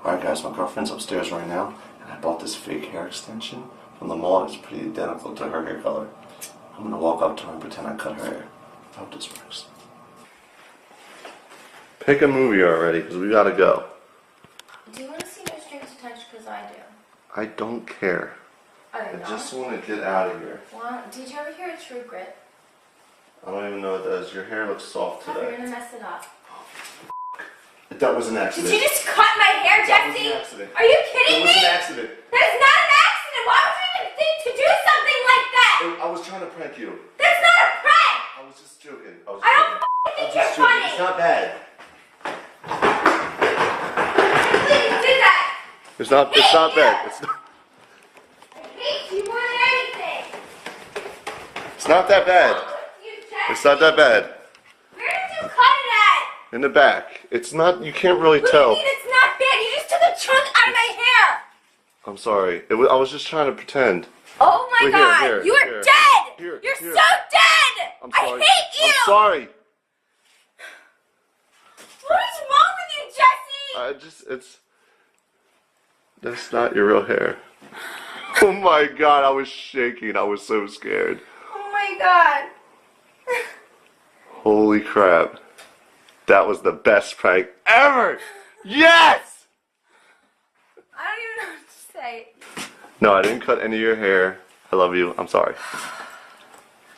Alright guys, my girlfriend's upstairs right now, and I bought this fake hair extension from the mall. It's pretty identical to her hair color. I'm gonna walk up to her and pretend I cut her hair. I hope this works. Pick a movie already, because we gotta go. Do you want to see No Strings Attached? Because I do. I don't care. I I don't. just want to get out of here. Well, did you ever hear of True Grit? I don't even know what that is. Your hair looks soft Oh, you're today. gonna mess it up. That was an accident. Did you just cut my hair, That was Jesse? an accident. Are you kidding It was me? an accident. That's not an accident. Why would you even think to do something like that? I was trying to prank you. That's not a prank. I was just joking. I don't think you're funny. It's not bad. Please do that. It's not bad. It's not. I hate you more than anything. It's not that bad. You, Jesse. It's not that bad. Where did you cut it at? In the back. It's not. You can't really What do you tell. mean it's not bad? You just took a chunk out of my hair. I'm sorry. I was just trying to pretend. Oh my Wait, God! here, You are here. dead. Here, You're here. so dead. I'm sorry. I hate you. I'm sorry. What is wrong with you, Jesse? That's not your real hair. Oh my God, I was shaking. I was so scared. Oh my God. Holy crap. That was the best prank ever. Yes! I don't even know what to say. No, I didn't cut any of your hair. I love you. I'm sorry.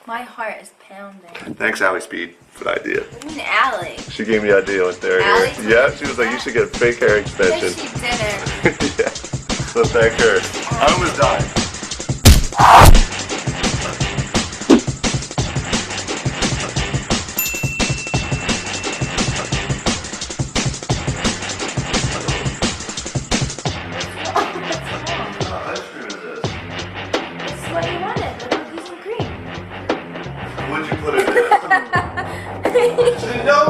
My heart is pounding. Thanks, Allie Speed, for the idea. I mean, Allie. She gave me the idea with their Allie hair. told Yeah, you she was that? like, you should get a fake hair Because extension. she didn't. Yeah. So thank her. I almost died. This is what you wanted, the cookies and cream. What'd you put in there? Didn't know